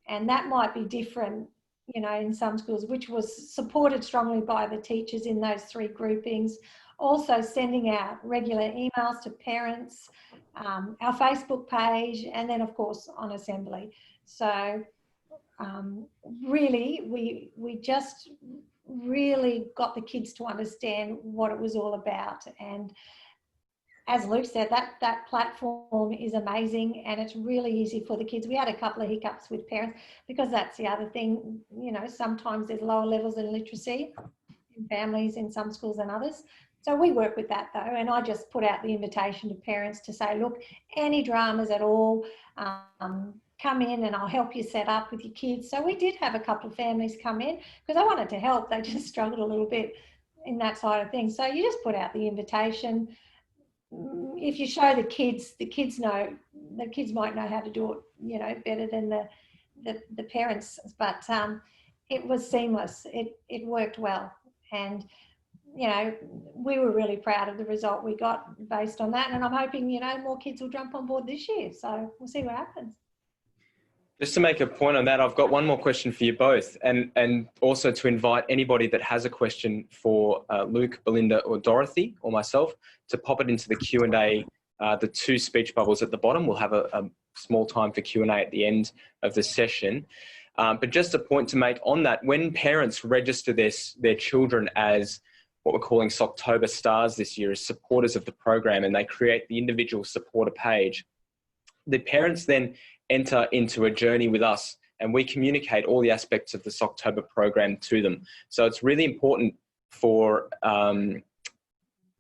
And that might be different, you know, in some schools, which was supported strongly by the teachers in those 3 groupings. Also sending out regular emails to parents, our Facebook page, and then of course on assembly. So really, we just really got the kids to understand what it was all about. And as Luke said, that platform is amazing and it's really easy for the kids. We had a couple of hiccups with parents because that's the other thing, you know, sometimes there's lower levels of literacy in families in some schools than others. So we work with that though, and I just put out the invitation to parents to say, look, any dramas at all, come in and I'll help you set up with your kids. So we did have a couple of families come in because I wanted to help. They just struggled a little bit in that side of things. So you just put out the invitation. If you show the kids know, the kids might know how to do it, you know, better than the parents. But it was seamless. It worked well. And, you know, we were really proud of the result we got based on that. And I'm hoping, you know, more kids will jump on board this year. So we'll see what happens. Just to make a point on that, I've got one more question for you both, and also to invite anybody that has a question for Luke, Belinda or Dorothy or myself to pop it into the Q&A, the 2 speech bubbles at the bottom. We'll have a small time for Q&A at the end of the session. But just a point to make on that, when parents register their children as what we're calling Socktober stars this year, as supporters of the program, and they create the individual supporter page, the parents then enter into a journey with us and we communicate all the aspects of the Socktober program to them. So it's really important for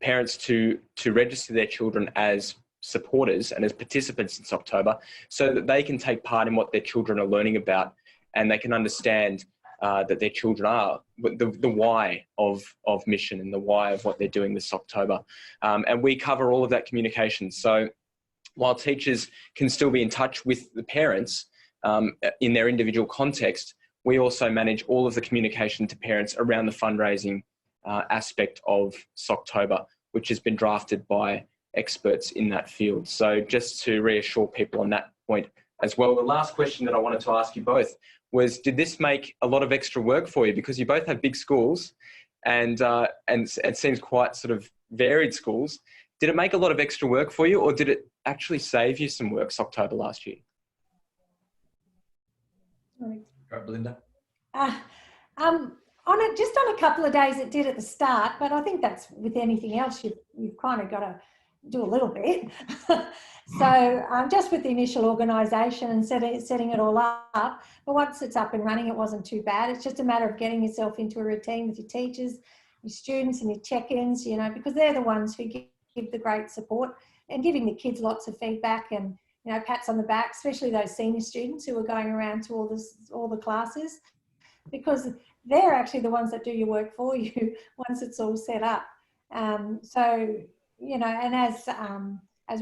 parents to register their children as supporters and as participants in Socktober so that they can take part in what their children are learning about and they can understand that their children are the why of mission and the why of what they're doing this Socktober. And we cover all of that communication. So while teachers can still be in touch with the parents in their individual context, we also manage all of the communication to parents around the fundraising aspect of Socktober, which has been drafted by experts in that field. So just to reassure people on that point as well, the last question that I wanted to ask you both was, did this make a lot of extra work for you? Because you both have big schools and it seems quite sort of varied schools. Did it make a lot of extra work for you, or did it actually save you some work Socktober last year? Right, Belinda? Just on a couple of days it did at the start, but I think that's with anything else, you've kind of got to do a little bit. So just with the initial organisation and setting it all up, but once it's up and running, it wasn't too bad. It's just a matter of getting yourself into a routine with your teachers, your students and your check-ins, you know, because they're the ones who give the great support, and giving the kids lots of feedback and, you know, pats on the back, especially those senior students who are going around to all the classes, because they're actually the ones that do your work for you once it's all set up. So, you know, and as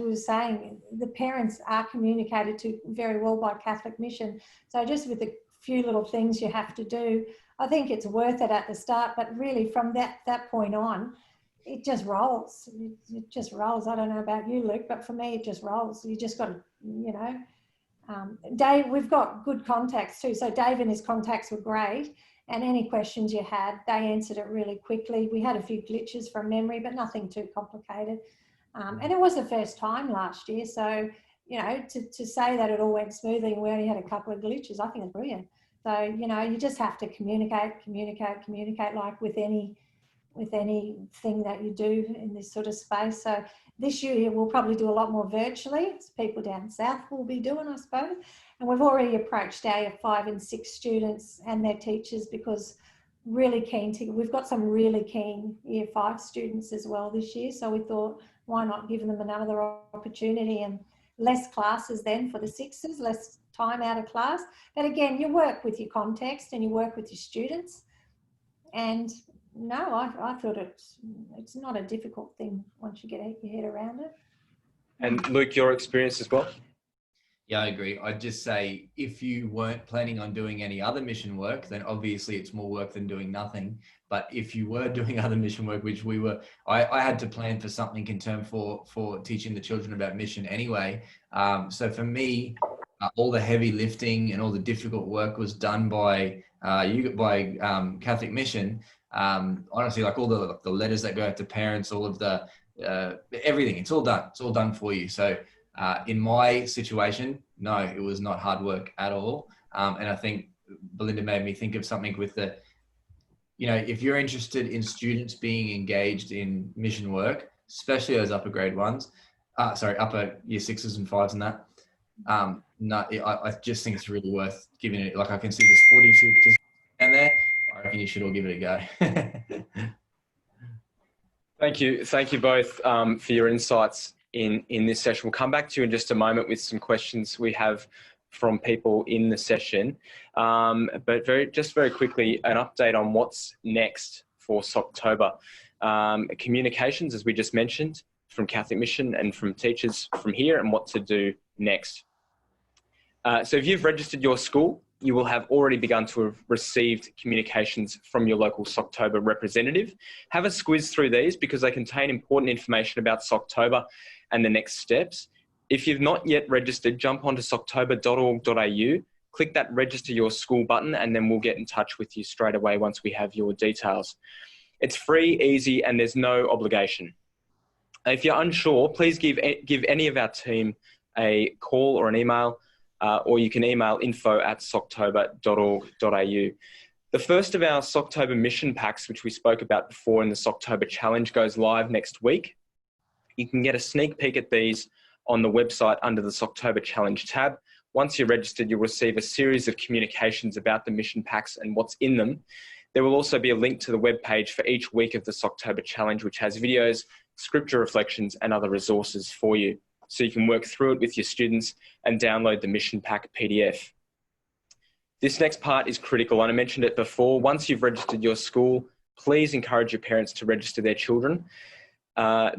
we were saying, the parents are communicated to very well by Catholic Mission. So just with the few little things you have to do, I think it's worth it at the start, but really from that point on, it just rolls. It just rolls. I don't know about you, Luke, but for me, it just rolls. You just got to, you know, Dave, we've got good contacts too. So Dave and his contacts were great. And any questions you had, they answered it really quickly. We had a few glitches from memory, but nothing too complicated. And it was the first time last year. So, you know, to say that it all went smoothly and we only had a couple of glitches, I think it's brilliant. So, you know, you just have to communicate like with anything that you do in this sort of space. So this year we'll probably do a lot more virtually. As people down south will be doing, I suppose. And we've already approached our 5 and 6 students and their teachers because really keen to, we've got some really keen Year 5 students as well this year. So we thought, why not give them another opportunity, and less classes then for the 6s, less time out of class. But again, you work with your context and you work with your students. And no, I thought it's not a difficult thing once you get your head around it. And Luke, your experience as well? Yeah, I agree. I'd just say if you weren't planning on doing any other mission work, then obviously it's more work than doing nothing. But if you were doing other mission work, which we were, I had to plan for something in term for teaching the children about mission anyway. So for me, all the heavy lifting and all the difficult work was done by Catholic Mission. Honestly, like all the letters that go out to parents, all of the everything, it's all done. It's all done for you. So in my situation, no, it was not hard work at all. And I think Belinda made me think of something with the, you know, if you're interested in students being engaged in mission work, especially those upper grade ones, upper Year 6s and 5s and that, no, I just think it's really worth giving it. Like I can see there's 42 participants down there. I reckon you should all give it a go. Thank you both for your insights in this session. We'll come back to you in just a moment with some questions we have from people in the session. But very quickly, an update on what's next for Socktober. Communications, as we just mentioned, from Catholic Mission and from teachers from here, and what to do next. So if you've registered your school, you will have already begun to have received communications from your local Socktober representative. Have a squiz through these because they contain important information about Socktober and the next steps. If you've not yet registered, jump onto socktober.org.au, click that register your school button, and then we'll get in touch with you straight away once we have your details. It's free, easy, and there's no obligation. If you're unsure, please give any of our team a call or an email, or you can email info@socktober.org.au. The first of our Socktober mission packs, which we spoke about before in the Socktober Challenge, goes live next week. You can get a sneak peek at these on the website under the Socktober Challenge tab. Once you're registered, you'll receive a series of communications about the mission packs and what's in them. There will also be a link to the webpage for each week of the Socktober Challenge, which has videos, scripture reflections, and other resources for you. So you can work through it with your students and download the mission pack PDF. This next part is critical, and I mentioned it before. Once you've registered your school, please encourage your parents to register their children.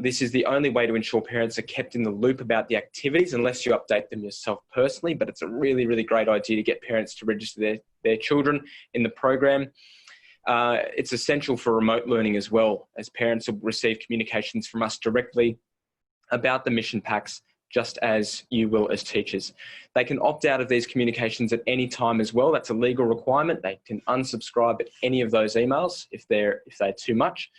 This is the only way to ensure parents are kept in the loop about the activities, unless you update them yourself personally, but it's a really, really great idea to get parents to register their children in the program. It's essential for remote learning as well, as parents will receive communications from us directly about the mission packs, just as you will as teachers. They can opt out of these communications at any time as well. That's a legal requirement. They can unsubscribe at any of those emails if they're too much.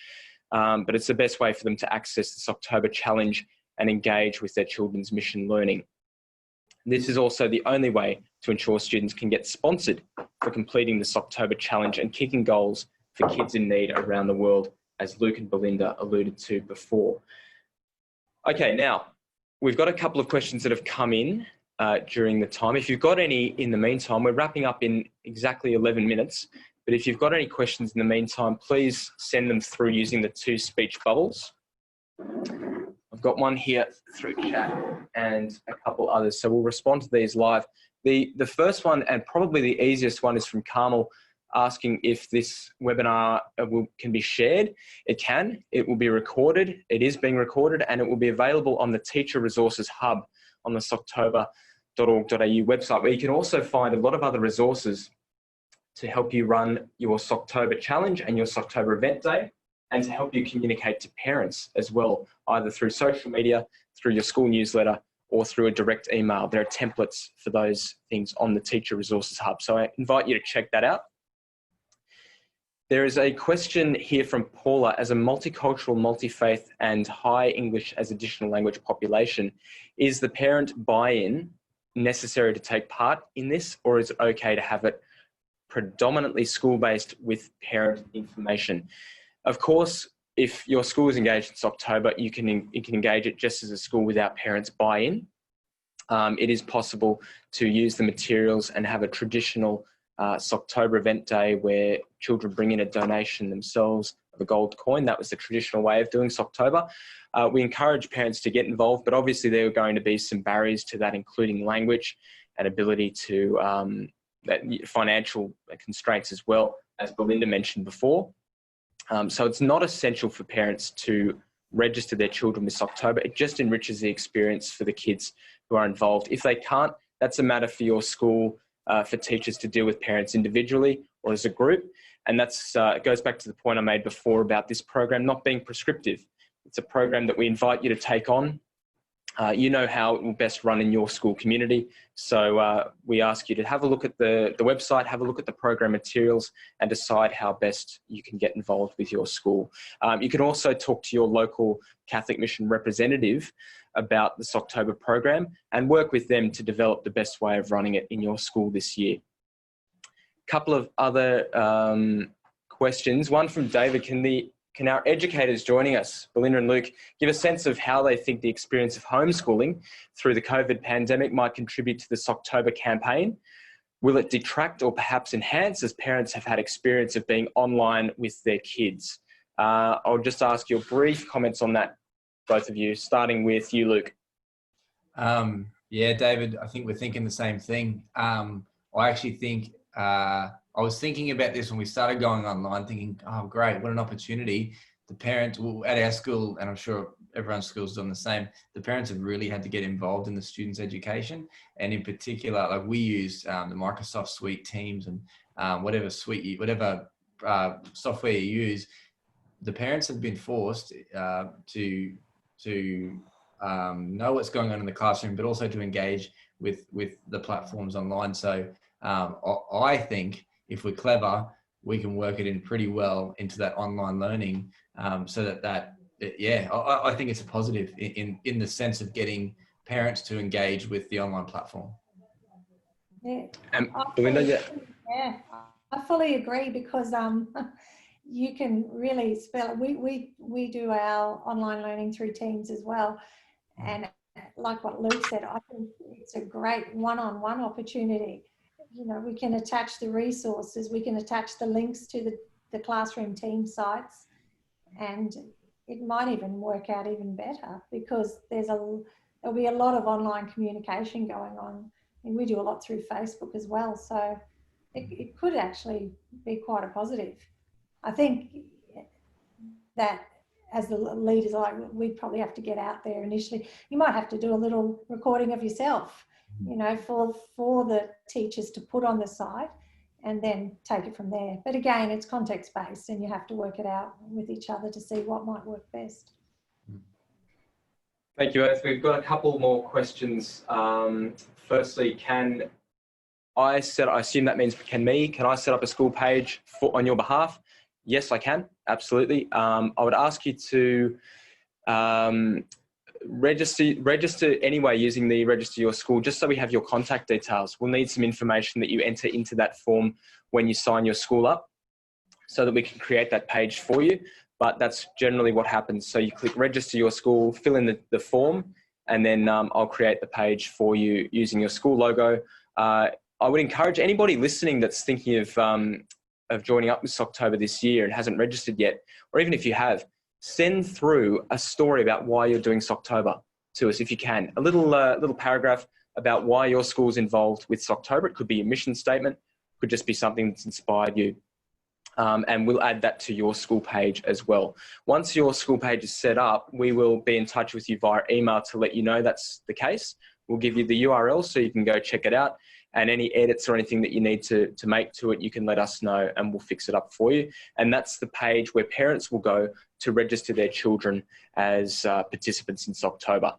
But it's the best way for them to access the Socktober Challenge and engage with their children's mission learning. This is also the only way to ensure students can get sponsored for completing the Socktober Challenge and kicking goals for kids in need around the world, as Luke and Belinda alluded to before. Okay, now, we've got a couple of questions that have come in during the time. If you've got any in the meantime, we're wrapping up in exactly 11 minutes, but if you've got any questions in the meantime, please send them through using the 2 speech bubbles. I've got one here through chat and a couple others, so we'll respond to these live. The first one, and probably the easiest one, is from Carmel, asking if this webinar can be shared. It can. It will be recorded. It is being recorded, and it will be available on the Teacher Resources Hub on the socktober.org.au website, where you can also find a lot of other resources to help you run your Socktober Challenge and your Socktober event day, and to help you communicate to parents as well, either through social media, through your school newsletter, or through a direct email. There are templates for those things on the Teacher Resources Hub, so I invite you to check that out. There is a question here from Paula. As a multicultural, multi-faith and high English as additional language population, is the parent buy-in necessary to take part in this, or is it okay to have it predominantly school-based with parent information? Of course, if your school is engaged in Socktober, you can engage it just as a school without parents buy-in. It is possible to use the materials and have a traditional Socktober event day where children bring in a donation themselves of a gold coin. That was the traditional way of doing Socktober. We encourage parents to get involved, but obviously there are going to be some barriers to that, including language and ability to financial constraints as well, as Belinda mentioned before. So it's not essential for parents to register their children with Socktober. It just enriches the experience for the kids who are involved. If they can't, that's a matter for your school, for teachers to deal with parents individually or as a group. And that's it goes back to the point I made before about this program not being prescriptive. It's a program that we invite you to take on. You know how it will best run in your school community. So we ask you to have a look at the website, have a look at the program materials and decide how best you can get involved with your school. You can also talk to your local Catholic Mission representative about the Socktober program and work with them to develop the best way of running it in your school this year. A couple of other questions. One from David. Can our educators joining us, Belinda and Luke, give a sense of how they think the experience of homeschooling through the COVID pandemic might contribute to the Socktober campaign? Will it detract or perhaps enhance as parents have had experience of being online with their kids? I'll just ask your brief comments on that, both of you, starting with you, Luke. Yeah, David, I think we're thinking the same thing. I actually think I was thinking about this when we started going online, thinking, oh, great, what an opportunity. The parents, well, at our school, and I'm sure everyone's school's done the same, the parents have really had to get involved in the students' education. And in particular, like we use the Microsoft Suite Teams and whatever software you use, the parents have been forced to know what's going on in the classroom, but also to engage with the platforms online. So I think if we're clever, we can work it in pretty well into that online learning, so that I think it's a positive in the sense of getting parents to engage with the online platform. Yeah, Belinda, I fully agree because you can really spell it. We do our online learning through Teams as well, and like what Luke said, I think it's a great one-on-one opportunity. You know, we can attach the resources, we can attach the links to the classroom team sites, and it might even work out even better because there'll be a lot of online communication going on. And we do a lot through Facebook as well. So it could actually be quite a positive. I think that as the leaders, we'd probably have to get out there initially. You might have to do a little recording of yourself, you know, for the teachers to put on the site and then take it from there. But again, it's context-based and you have to work it out with each other to see what might work best. thank you, Earth. We've got a couple more questions. Firstly, I assume that means can I set up a school page on your behalf? Yes, I can, absolutely. I would ask you to register anyway using the Register Your School, just so we have your contact details. We'll need some information that you enter into that form when you sign your school up so that we can create that page for you. But that's generally what happens. So you click Register Your School, fill in the form, and then I'll create the page for you using your school logo. I would encourage anybody listening that's thinking of joining up with Socktober this year and hasn't registered yet, or even if you have, send through a story about why you're doing Socktober to us if you can. A little paragraph about why your school's involved with Socktober. It could be a mission statement, could just be something that's inspired you. And we'll add that to your school page as well. Once your school page is set up, we will be in touch with you via email to let you know that's the case. We'll give you the URL so you can go check it out. And any edits or anything that you need to make to it, you can let us know and we'll fix it up for you. And that's the page where parents will go to register their children as participants in Socktober.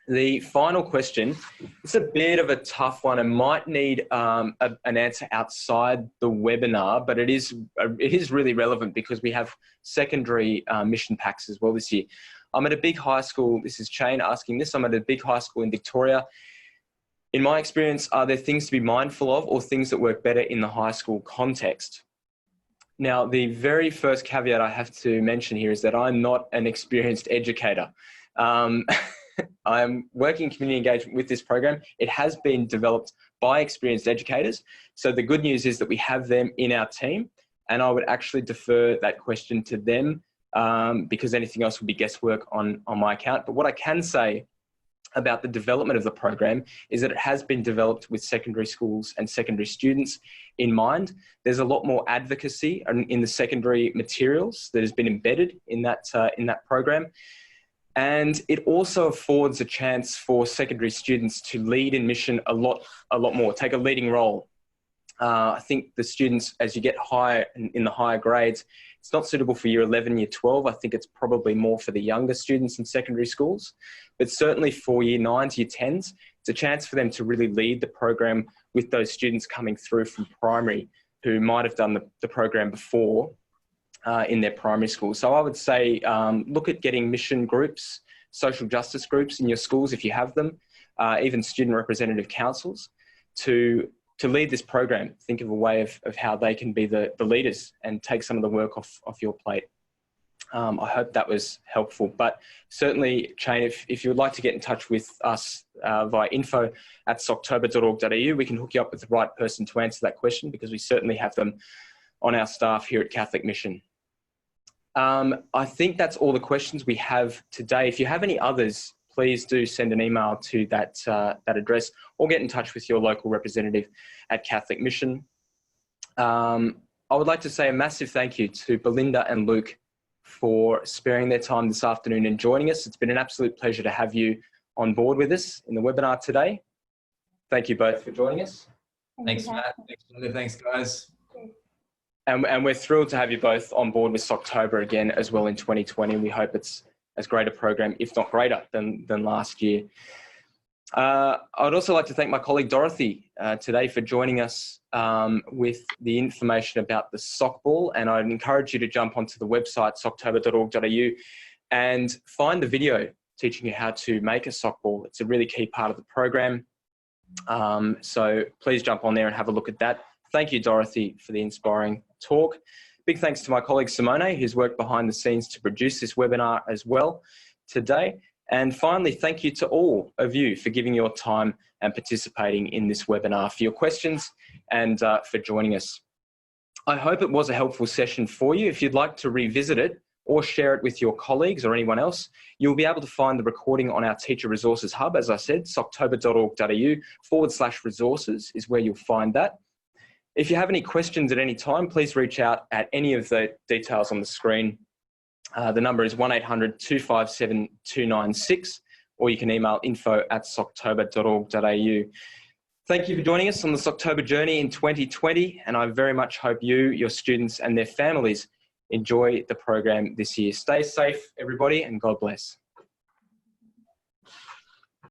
The final question, it's a bit of a tough one and might need an answer outside the webinar, but it is really relevant because we have secondary mission packs as well this year. I'm at a big high school, this is Shane asking this, I'm at a big high school in Victoria. In my experience, are there things to be mindful of or things that work better in the high school context? Now, the very first caveat I have to mention here is that I'm not an experienced educator. I'm working in community engagement with this program. It has been developed by experienced educators. So the good news is that we have them in our team, and I would actually defer that question to them because anything else would be guesswork on my account. But what I can say about the development of the program is that it has been developed with secondary schools and secondary students in mind. There's a lot more advocacy in the secondary materials that has been embedded in that program. And it also affords a chance for secondary students to lead in mission a lot more, take a leading role. I think the students, as you get higher in the higher grades, it's not suitable for year 11, year 12. I think it's probably more for the younger students in secondary schools, but certainly for year 9s, year 10s, it's a chance for them to really lead the program with those students coming through from primary who might have done the program before in their primary school. So I would say look at getting mission groups, social justice groups in your schools if you have them, even student representative councils to lead this program. Think of a way of how they can be the leaders and take some of the work off your plate. I hope that was helpful, but certainly, Shane, if you would like to get in touch with us via info@socktober.org.au, we can hook you up with the right person to answer that question, because we certainly have them on our staff here at Catholic Mission. I think that's all the questions we have today. If you have any others, please do send an email to that address, or get in touch with your local representative at Catholic Mission. I would like to say a massive thank you to Belinda and Luke for sparing their time this afternoon and joining us. It's been an absolute pleasure to have you on board with us in the webinar today. Thank you both for joining us. Thanks, Matt. Thanks, Belinda. Thanks, guys. And we're thrilled to have you both on board with Socktober again as well in 2020. And we hope it's as great a program, if not greater, than last year. I'd also like to thank my colleague Dorothy today for joining us with the information about the sockball. And I'd encourage you to jump onto the website, socktober.org.au, and find the video teaching you how to make a sockball. It's a really key part of the program. So please jump on there and have a look at that. Thank you, Dorothy, for the inspiring talk. Big thanks to my colleague Simone, who's worked behind the scenes to produce this webinar as well today. And finally, thank you to all of you for giving your time and participating in this webinar, for your questions and for joining us. I hope it was a helpful session for you. If you'd like to revisit it or share it with your colleagues or anyone else, you'll be able to find the recording on our Teacher Resources Hub. As I said, socktober.org.au/resources is where you'll find that. If you have any questions at any time, please reach out at any of the details on the screen. The number is 1-800-257-296, or you can email info@socktober.org.au. Thank you for joining us on the Socktober journey in 2020, and I very much hope you, your students and their families enjoy the program this year. Stay safe, everybody, and God bless.